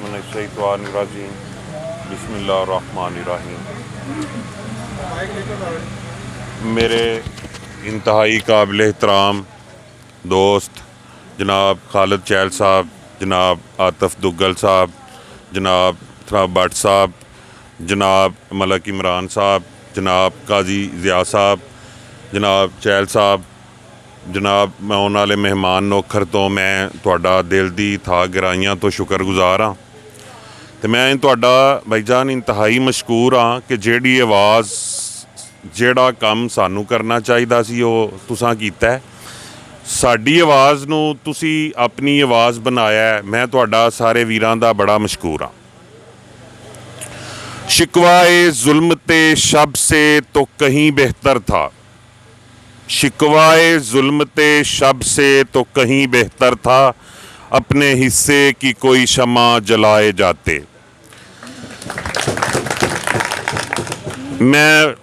मिनश्शैतानिर्रजीम बिस्मिल्लाहिर्रहमानिर्रहीम। मेरे इंतहाई काबिल एहतराम दोस्त जनाब खालिद चैल साहब, जनाब आतिफ दुग्गल साहब, जनाब थराब भट्ट साहब, जनाब मलक इमरान साहब, जनाब काजी ज़िया साहब, जनाब चैल साहब, जनाब मैं आने वाले मेहमान नौखर तो मैं तुहाडा दिल दी था गहराइयां तो शुक्रगुजार हाँ। तो मैं तुहाडा भाईजान इंतहाई मशकूर हाँ कि जिहड़ी आवाज़ जिहड़ा काम सानू करना चाहिदा सी ओह तुसां कीता है। साडी आवाज़ नू तुसी अपनी आवाज़ बनाया है। मैं तुहाडा सारे वीरां दा बड़ा मशकूर हाँ। शिकवा-ए जुल्म ते शब से तो कहीं बेहतर था, शिकवा-ए जुल्म ते शब से तो कहीं बेहतर था, अपने हिस्से की कोई शमा जलाए जाते। मैं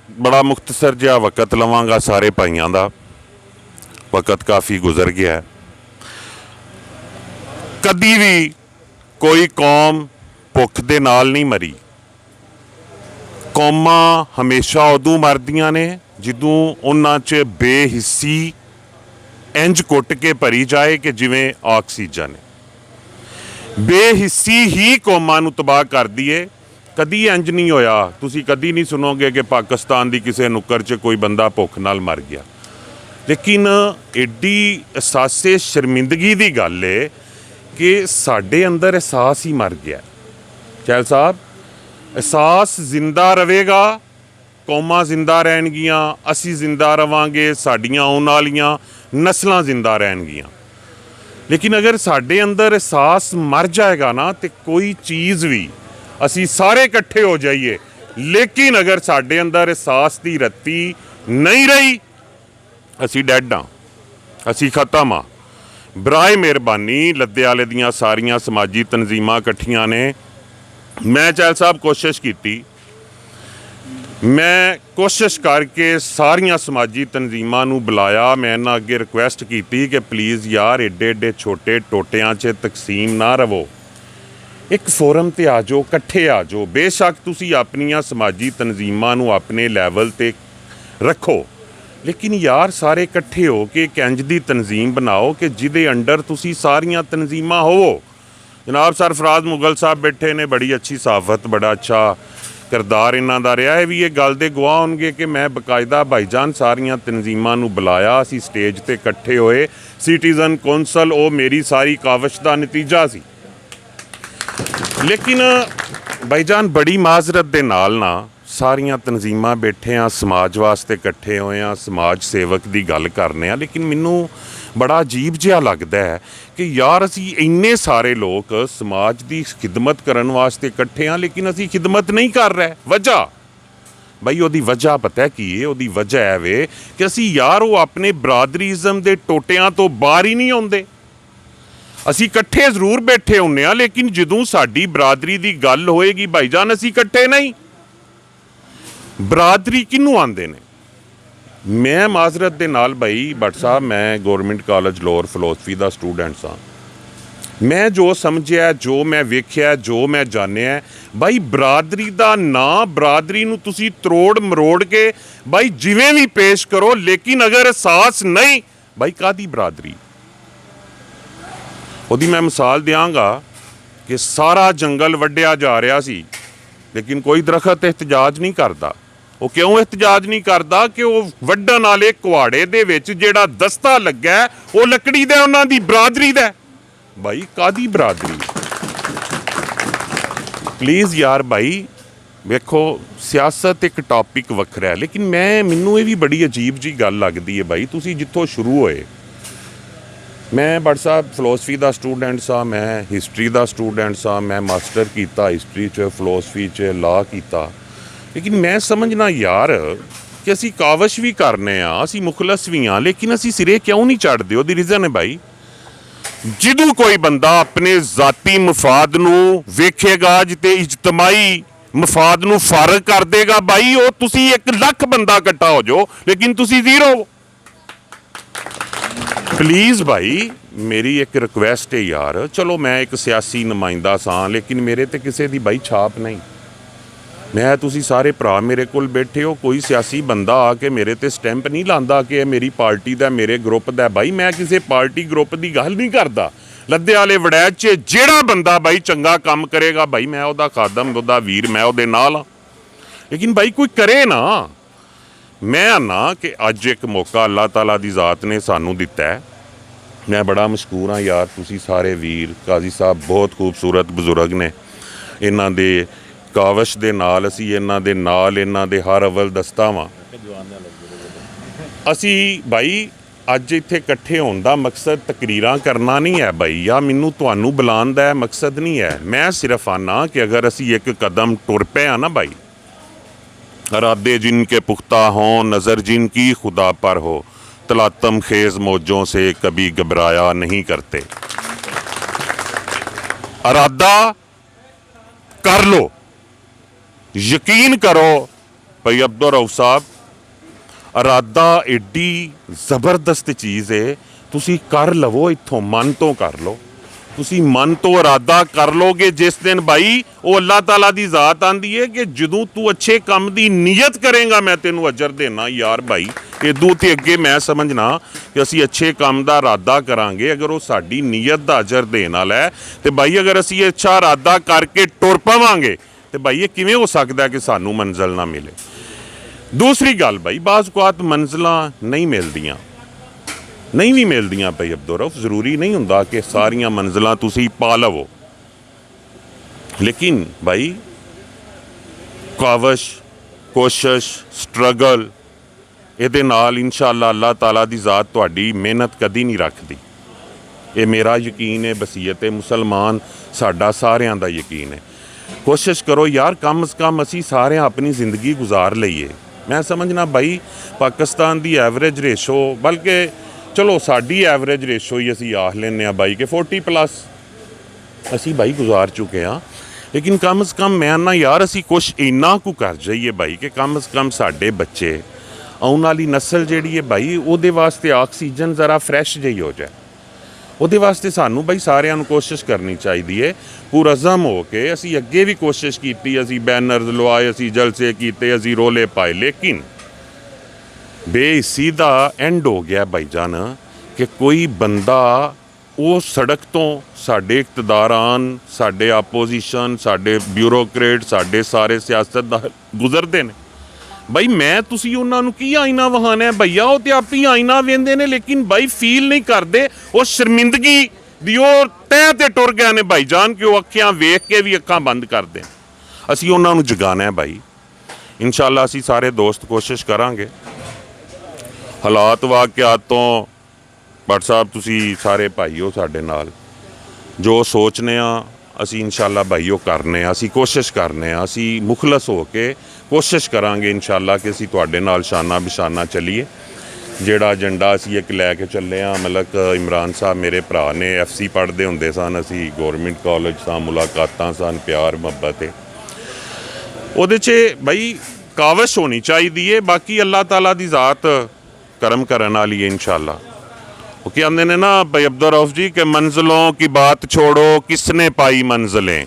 बड़ा मुख्तसर जिहा वक़्त लवांगा सारे भाइयों का, वक़्त काफ़ी गुजर गया है। कदी भी कोई कौम भुख दे नाल नहीं मरी। कौमां हमेशा उदों मरदियां ने जिदों उन्हां च बेहिस्सी इंज कुट के भरी जाए कि जिवें ऑक्सीजन है। बेहिस्सी ही कौमां नूं तबाह करदी है। कदी इंज नहीं होया, तुसी कदी नहीं सुनोगे कि पाकिस्तान की किसी नुक्कर च कोई बंदा भुख नाल मर गया। लेकिन एडी एहसासे शर्मिंदगी की गल है कि साडे अंदर एहसास ही मर गया। चैल साहब, एहसास जिंदा रहेगा, कौमां जिंदा रहनगियां, असी जिंदा रवांगे, साडियां आउण वालियां नस्लां जिंदा रहनगियां। लेकिन अगर साडे अंदर एहसास मर जाएगा ना तो कोई चीज़ भी असी सारे इकट्ठे हो जाइए, लेकिन अगर साडे अंदर एहसास की रत्ती नहीं रही असी डैड हाँ, असी खत्म हाँ। बराए मेहरबानी लद्दे आले दियां सारियां समाजी तनजीमां इकट्ठियां ने। मैं चैल साहब कोशिश की, मैं कोशिश करके सारियां समाजी तनजीमां नूं बुलाया। मैं इन्हां अगे रिक्वेस्ट की कि प्लीज़ यार एडे एडे छोटे टोटियां च तकसीम ना रवो, एक फोरम ते आ जाओ, कट्ठे आ जाओ। बेशक तुसी अपनियां समाजी तनजीमां नूं अपने लैवल ते रखो, लेकिन यार सारे इकट्ठे हो के एक इंज दी तनजीम बनाओ कि जिदे अंडर तुसी सारियां तनजीमां होवो। जनाब सरफराज मुगल साहब बैठे ने, बड़ी अच्छी साफत, बड़ा अच्छा किरदार इन्हां दा रहा है। भी ये गल दे गवाह होणगे कि मैं बकायदा भाईजान सारियां तनजीमां नूं बुलाया, असी स्टेज ते इकट्ठे होए। सिटीजन कौंसल वो मेरी सारी काविश का नतीजा सी। लेकिन भाईजान बड़ी माजरत दे नाल ना सारियां तनजीमां बैठे हाँ, समाज वास्ते इकट्ठे होए हाँ, समाज सेवक की गल करने, लेकिन मैनू बड़ा अजीब जिहा लगता है कि यार असी इन्ने सारे लोग समाज की खिदमत करने वास्ते इकट्ठे हाँ, लेकिन असी खिदमत नहीं कर रहे। वजह बई वो वजह पता है की है? वो वजह है वे कि असी यार वो अपने बरादरीज़म के टोटियां तो बाहर ही नहीं आते। असी इकट्ठे जरूर बैठे होंने आ, लेकिन जदों साडी बरादरी की गल होएगी भाईजान असी इकट्ठे नहीं। बरादरी किनू आंदे ने? मैं माजरत दे नाल भाई भट्ट साहब, मैं गौरमेंट कॉलेज लोअर फिलोसफी का स्टूडेंट हाँ। मैं जो समझिया, जो मैं वेख्या, जो मैं जानिया भाई, बरादरी का ना बरादरी नूं तुसी त्रोड़ मरोड़ के भाई जिवें भी पेश करो, लेकिन अगर एहसास नहीं भाई कादी बरादरी। ਉਹਦੀ मैं मिसाल देंगा कि सारा जंगल वड्डिया जा रहा सी, लेकिन कोई दरखत एहतजाज नहीं करता। वो क्यों एहतजाज नहीं करता कि वो वड्डण वाले कुहाड़े दे विच जिहड़ा दस्ता लग्गा वो लकड़ी दा उन्हां दी बरादरी दा। भाई कादी बरादरी? प्लीज़ यार भाई वेखो, सियासत एक टॉपिक वखरा है, लेकिन मैनू ये भी बड़ी अजीब जी गल लगदी है भाई, तुसी जिथों शुरू होए। मैं भट्ट साहब फिलोसफी का स्टूडेंट सा, मैं हिस्टरी का स्टूडेंट सा, मैं मास्टर किया हिस्टरी च, फिलोसफी च, लॉ किया। लेकिन मैं समझना यार कि असी काविश भी करने असी मुखलस भी हाँ, लेकिन असी सिरे क्यों नहीं चढ़ते? वो रीज़न है भाई, जिदों कोई बंदा अपने जाती मफाद नूं वेखेगा जिते इजतमाही मफाद नूं फारग कर देगा भाई, वो तुसी 1 लाख बंदा इकट्ठा हो जाओ, लेकिन तुसी जीरो। ਪਲੀਜ਼ ਭਾਈ ਮੇਰੀ ਇੱਕ ਰਿਕੁਐਸਟ ਹੈ ਯਾਰ, ਚਲੋ ਮੈਂ ਇੱਕ ਸਿਆਸੀ ਨੁਮਾਇੰਦਾ ਸਾਂ ਲੇਕਿਨ ਮੇਰੇ ਤੇ ਕਿਸੇ ਦੀ ਭਾਈ ਛਾਪ ਨਹੀਂ। ਮੈਂ ਤੁਸੀਂ ਸਾਰੇ ਭਰਾ ਮੇਰੇ ਕੋਲ ਬੈਠੇ ਹੋ, ਕੋਈ ਸਿਆਸੀ ਬੰਦਾ ਆ ਕੇ ਮੇਰੇ ਤੇ ਸਟੈਂਪ ਨਹੀਂ ਲਾਉਂਦਾ ਕਿ ਇਹ ਮੇਰੀ ਪਾਰਟੀ ਦਾ, ਮੇਰੇ ਗਰੁੱਪ ਦਾ। ਭਾਈ ਮੈਂ ਕਿਸੇ ਪਾਰਟੀ ਗਰੁੱਪ ਦੀ ਗੱਲ ਨਹੀਂ ਕਰਦਾ। ਲੱਦੇਵਾਲੇ ਵੜੈਚ 'ਚ ਜਿਹੜਾ ਬੰਦਾ ਭਾਈ ਚੰਗਾ ਕੰਮ ਕਰੇਗਾ ਭਾਈ ਮੈਂ ਉਹਦਾ ਖਾਦਮ, ਉਹਦਾ ਵੀਰ, ਮੈਂ ਉਹਦੇ ਨਾਲ ਹਾਂ। ਲੇਕਿਨ ਭਾਈ ਕੋਈ ਕਰੇ ਨਾ। ਮੈਂ ਨਾ ਕਿ ਅੱਜ ਇੱਕ ਮੌਕਾ ਅੱਲਾਹ ਤਾਲਾ ਦੀ ਜ਼ਾਤ ਨੇ ਸਾਨੂੰ ਦਿੱਤਾ ਹੈ। ਮੈਂ ਬੜਾ ਮਸ਼ਕੂਰ ਹਾਂ ਯਾਰ, ਤੁਸੀਂ ਸਾਰੇ ਵੀਰ, ਕਾਜ਼ੀ ਸਾਹਿਬ ਬਹੁਤ ਖੂਬਸੂਰਤ ਬਜ਼ੁਰਗ ਨੇ। ਇਹਨਾਂ ਦੇ ਕਾਵਸ਼ ਦੇ ਨਾਲ ਅਸੀਂ ਇਹਨਾਂ ਦੇ ਨਾਲ, ਇਹਨਾਂ ਦੇ ਹਰ ਅਵਲ ਦਸਤਾ ਵਾਂ। ਅਸੀਂ ਭਾਈ ਅੱਜ ਇੱਥੇ ਇਕੱਠੇ ਹੋਣ ਦਾ ਮਕਸਦ ਤਕਰੀਰਾਂ ਕਰਨਾ ਨਹੀਂ ਹੈ ਭਾਈ, ਜਾਂ ਮੈਨੂੰ ਤੁਹਾਨੂੰ ਬੁਲਾਉਣ ਦਾ ਮਕਸਦ ਨਹੀਂ ਹੈ। ਮੈਂ ਸਿਰਫ ਆਨਾ ਕਿ ਅਗਰ ਅਸੀਂ ਇੱਕ ਕਦਮ ਟੁਰ ਪਏ ਆ ਨਾ ਭਾਈ, इरादे जिनके पुख्ता हों, नज़र जिनकी खुदा पर हो, तलातम खेज मौजों से कभी घबराया नहीं करते। इरादा कर लो, यकीन करो भाई अब्दुल रऊफ साहब, इरादा एडी ज़बरदस्त चीज़ है। तुसी कर लवो, इत्थों मन तो कर लो। ਤੁਸੀਂ ਮਨ ਤੋਂ ਇਰਾਦਾ ਕਰ ਲੋਗੇ ਜਿਸ ਦਿਨ ਭਾਈ ਉਹ ਅੱਲਾਹ ਤਾਲਾ ਦੀ ਜ਼ਾਤ ਆਂਦੀ ਹੈ ਕਿ ਜਦੋਂ ਤੂੰ ਅੱਛੇ ਕੰਮ ਦੀ ਨੀਅਤ ਕਰੇਗਾ ਮੈਂ ਤੈਨੂੰ ਅਜਰ ਦੇਣਾ। ਯਾਰ ਭਾਈ ਇਦੋਂ ਤੇ ਅੱਗੇ ਮੈਂ ਸਮਝਣਾ ਕਿ ਅਸੀਂ ਅੱਛੇ ਕੰਮ ਦਾ ਇਰਾਦਾ ਕਰਾਂਗੇ, ਅਗਰ ਉਹ ਸਾਡੀ ਨੀਅਤ ਦਾ ਅਜਰ ਦੇਣ ਵਾਲਾ ਹੈ ਤੇ ਭਾਈ ਅਗਰ ਅਸੀਂ ਅੱਛਾ ਇਰਾਦਾ ਕਰਕੇ ਟੁਰ ਪਵਾਂਗੇ ਤੇ ਭਾਈ ਇਹ ਕਿਵੇਂ ਹੋ ਸਕਦਾ ਕਿ ਸਾਨੂੰ ਮੰਜ਼ਿਲ ਨਾ ਮਿਲੇ। ਦੂਸਰੀ ਗੱਲ ਭਾਈ, ਬਾਜ਼ ਔਕਾਤ ਮੰਜ਼ਿਲਾਂ ਨਹੀਂ ਮਿਲਦੀਆਂ, ਨਹੀਂ ਵੀ ਮਿਲਦੀਆਂ ਭਾਈ ਅਬਦੁਲ ਰਊਫ। ਜ਼ਰੂਰੀ ਨਹੀਂ ਹੁੰਦਾ ਕਿ ਸਾਰੀਆਂ ਮੰਜ਼ਿਲਾਂ ਤੁਸੀਂ ਪਾ ਲਵੋ, ਲੇਕਿਨ ਭਾਈ ਕਾਵਸ਼, ਕੋਸ਼ਿਸ਼, ਸਟਰਗਲ, ਇਹਦੇ ਨਾਲ ਇਨਸ਼ਾਅੱਲਾ ਅੱਲਾਹ ਤਾਲਾ ਦੀ ਜ਼ਾਤ ਤੁਹਾਡੀ ਮਿਹਨਤ ਕਦੀ ਨਹੀਂ ਰੱਖਦੀ। ਇਹ ਮੇਰਾ ਯਕੀਨ ਹੈ, ਵਸੀਅਤ ਹੈ ਮੁਸਲਮਾਨ, ਸਾਡਾ ਸਾਰਿਆਂ ਦਾ ਯਕੀਨ ਹੈ। ਕੋਸ਼ਿਸ਼ ਕਰੋ ਯਾਰ, ਕਮ ਸੇ ਕਮ ਅਸੀਂ ਸਾਰੇ ਆਪਣੀ ਜ਼ਿੰਦਗੀ ਗੁਜ਼ਾਰ ਲਈਏ। ਮੈਂ ਸਮਝਣਾ ਭਾਈ ਪਾਕਿਸਤਾਨ ਦੀ ਐਵਰੇਜ ਰੇਸ਼ੋ, ਬਲਕਿ ਚਲੋ ਸਾਡੀ ਐਵਰੇਜ ਰੇਸ਼ੋ ਹੀ ਅਸੀਂ ਆਖ ਲੈਂਦੇ ਹਾਂ ਭਾਈ ਕਿ 40+ ਅਸੀਂ ਭਾਈ ਗੁਜ਼ਾਰ ਚੁੱਕੇ ਹਾਂ। ਲੇਕਿਨ ਕਮ ਸੇ ਕਮ ਮੈਂ ਨਾ ਯਾਰ ਅਸੀਂ ਕੁਛ ਇੰਨਾ ਕੁ ਕਰ ਜਾਈਏ ਭਾਈ ਕਿ ਕਮ ਸੇ ਕਮ ਸਾਡੇ ਬੱਚੇ, ਆਉਣ ਵਾਲੀ ਨਸਲ ਜਿਹੜੀ ਹੈ ਭਾਈ, ਉਹਦੇ ਵਾਸਤੇ ਆਕਸੀਜਨ ਜ਼ਰਾ ਫਰੈਸ਼ ਜਿਹੀ ਹੋ ਜਾਏ। ਉਹਦੇ ਵਾਸਤੇ ਸਾਨੂੰ ਭਾਈ ਸਾਰਿਆਂ ਨੂੰ ਕੋਸ਼ਿਸ਼ ਕਰਨੀ ਚਾਹੀਦੀ ਹੈ ਪੁਰਅਜ਼ਮ ਹੋ ਕੇ। ਅਸੀਂ ਅੱਗੇ ਵੀ ਕੋਸ਼ਿਸ਼ ਕੀਤੀ, ਅਸੀਂ ਬੈਨਰਸ ਲਵਾਏ, ਅਸੀਂ ਜਲਸੇ ਕੀਤੇ, ਅਸੀਂ ਰੋਲੇ ਪਾਏ, ਲੇਕਿਨ ਬੇਹਿੱਸੀ ਦਾ ਐਂਡ ਹੋ ਗਿਆ ਭਾਈਜਾਨ ਕਿ ਕੋਈ ਬੰਦਾ ਉਹ ਸੜਕ ਤੋਂ ਸਾਡੇ ਇਕਤਦਾਰਾਂ, ਸਾਡੇ ਆਪੋਜੀਸ਼ਨ, ਸਾਡੇ ਬਿਊਰੋਕਰੇਟ, ਸਾਡੇ ਸਾਰੇ ਸਿਆਸਤਦਾਨ ਗੁਜ਼ਰਦੇ ਨੇ ਭਾਈ। ਮੈਂ ਤੁਸੀਂ ਉਹਨਾਂ ਨੂੰ ਕੀ ਆਈਨਾ ਵਹਾਣਾ ਭਈਆ, ਉਹ ਤੇ ਆਪੀ ਆਈਨਾ ਵੇਂਦੇ ਨੇ ਲੇਕਿਨ ਭਾਈ ਫੀਲ ਨਹੀਂ ਕਰਦੇ। ਉਹ ਸ਼ਰਮਿੰਦਗੀ ਦੀ ਉਹ ਤਹਿ ਤੇ ਟੁਰ ਗਏ ਨੇ ਭਾਈਜਾਨ ਕਿ ਉਹ ਅੱਖਾਂ ਵੇਖ ਕੇ ਵੀ ਅੱਖਾਂ ਬੰਦ ਕਰਦੇ। ਅਸੀਂ ਉਹਨਾਂ ਨੂੰ ਜਗਾਣਾ ਭਾਈ। ਇਨਸ਼ਾਅੱਲਾ ਅਸੀਂ ਸਾਰੇ ਦੋਸਤ ਕੋਸ਼ਿਸ਼ ਕਰਾਂਗੇ। ਹਾਲਾਤ ਵਾਕਿਆਤ ਤੋਂ ਭੱਟ ਸਾਹਿਬ ਤੁਸੀਂ ਸਾਰੇ ਭਾਈ ਹੋ ਸਾਡੇ ਨਾਲ, ਜੋ ਸੋਚਨੇ ਆ ਅਸੀਂ ਇਨਸ਼ਾਅੱਲਾ ਭਾਈ ਉਹ ਕਰਨੇ ਆ, ਅਸੀਂ ਕੋਸ਼ਿਸ਼ ਕਰਨੇ ਆ, ਅਸੀਂ ਮੁਖਲਸ ਹੋ ਕੇ ਕੋਸ਼ਿਸ਼ ਕਰਾਂਗੇ ਇਨਸ਼ਾਅੱਲਾ ਕਿ ਅਸੀਂ ਤੁਹਾਡੇ ਨਾਲ ਸ਼ਾਨਾ ਬਿਸ਼ਾਨਾ ਚੱਲੀਏ। ਜਿਹੜਾ ਏਜੰਡਾ ਅਸੀਂ ਇੱਕ ਲੈ ਕੇ ਚੱਲੇ ਆ, ਮਲਕ ਇਮਰਾਨ ਸਾਹਿਬ ਮੇਰੇ ਭਰਾ ਨੇ FC ਪੜ੍ਹਦੇ ਹੁੰਦੇ ਸਨ, ਅਸੀਂ ਗੌਰਮੈਂਟ ਕਾਲਜ ਸਾਂ, ਮੁਲਾਕਾਤਾਂ ਸਨ, ਪਿਆਰ ਮੁਹੱਬਤ ਹੈ ਉਹਦੇ 'ਚ ਭਾਈ ਕਾਵਸ਼ ਹੋਣੀ ਚਾਹੀਦੀ ਹੈ। ਬਾਕੀ ਅੱਲਾਹ ਤਾਲਾ ਦੀ ਜ਼ਾਤ करम करने वाली है इंशाल्लाह। वो क्या कहते हैं ना भाई अब्दुल रऊफ जी के मंजिलों की बात छोड़ो, किसने पाई मंजिलें,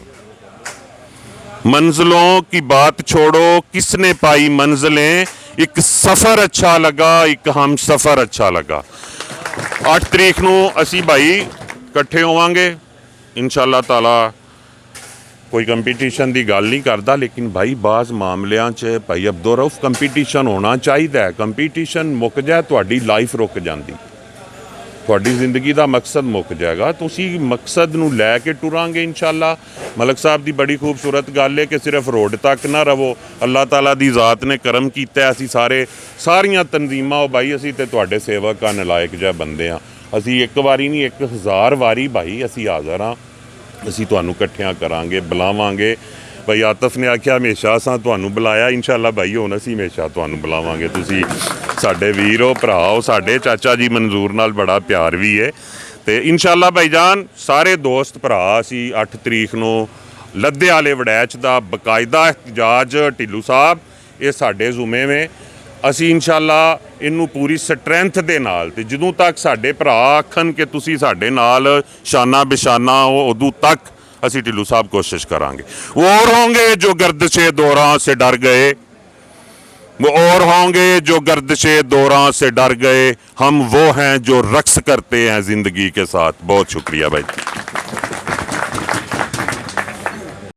मंजिलों की बात छोड़ो, किसने पाई मंजिलें, एक सफ़र अच्छा लगा, एक हम सफ़र अच्छा लगा। 8 तरीक ਨੂੰ ਅਸੀਂ ਭਾਈ ਇਕੱਠੇ ਹੋਵਾਂਗੇ इंशाअल्लाह ताला। कोई कंपीटीशन की गल नहीं करता, लेकिन भाई बाज़ मामलों च भाई अब्दुल रऊफ कंपीटीशन होना चाहिए। कंपीटीशन मुक जाए तुहाडी लाइफ रुक जाती, तुहाडी जिंदगी का मकसद मुक जाएगा। तुसी मकसद नूं लै के टुरांगे इंशाअल्लाह। मलक साहब की बड़ी खूबसूरत गल है कि सिर्फ रोड तक ना रवो, अल्लाह ताला की ज़ात ने करम किया। असी सारे सारियां तनजीमां भाई असी ते तुहाडे सेवक आ, नलायक जिहे बंदे आ। असी एक वारी नहीं 1000 वारी भाई असी हाज़र हाँ। ਅਸੀਂ ਤੁਹਾਨੂੰ ਇਕੱਠਿਆਂ ਕਰਾਂਗੇ, ਬੁਲਾਵਾਂਗੇ ਭਾਈ। ਆਤਫ ਨੇ ਆਖਿਆ ਹਮੇਸ਼ਾ ਅਸਾਂ ਤੁਹਾਨੂੰ ਬੁਲਾਇਆ, ਇਨਸ਼ਾਅੱਲਾ ਭਾਈ ਹੁਣ ਅਸੀਂ ਹਮੇਸ਼ਾ ਤੁਹਾਨੂੰ ਬੁਲਾਵਾਂਗੇ। ਤੁਸੀਂ ਸਾਡੇ ਵੀਰ ਹੋ, ਭਰਾ ਹੋ, ਸਾਡੇ ਚਾਚਾ ਜੀ ਮਨਜ਼ੂਰ ਨਾਲ ਬੜਾ ਪਿਆਰ ਵੀ ਹੈ ਤੇ ਇਨਸ਼ਾਅੱਲਾ ਭਾਈਜਾਨ ਸਾਰੇ ਦੋਸਤ ਭਰਾ ਅਸੀਂ 8 ਤਰੀਕ ਨੂੰ ਲੱਦੇਵਾਲੇ ਵੜੈਚ ਦਾ ਬਕਾਇਦਾ ਇhtਜਾਜ ਢਿੱਲੂ ਸਾਹਿਬ ਇਹ ਸਾਡੇ ਜ਼ੁਮੇ ਵਿੱਚ ਅਸੀਂ ਇਨਸ਼ਾਅੱਲਾ ਇਹਨੂੰ ਪੂਰੀ ਸਟਰੈਂਥ ਦੇ ਨਾਲ, ਤੇ ਜਦੋਂ ਤੱਕ ਸਾਡੇ ਭਰਾ ਆਖਣ ਕਿ ਤੁਸੀਂ ਸਾਡੇ ਨਾਲ ਸ਼ਾਨਾ ਬਿਸ਼ਾਨਾ ਹੋ, ਉਦੋਂ ਤੱਕ ਅਸੀਂ ਢਿੱਲੋਂ ਸਾਹਿਬ ਕੋਸ਼ਿਸ਼ ਕਰਾਂਗੇ। वो और होंगे जो गर्दिशे दौरां से डर गए, वो और होंगे जो गर्दिशे दौरां से डर गए, हम वो हैं जो रक्स करते हैं जिंदगी के साथ। बहुत शुक्रिया भाई।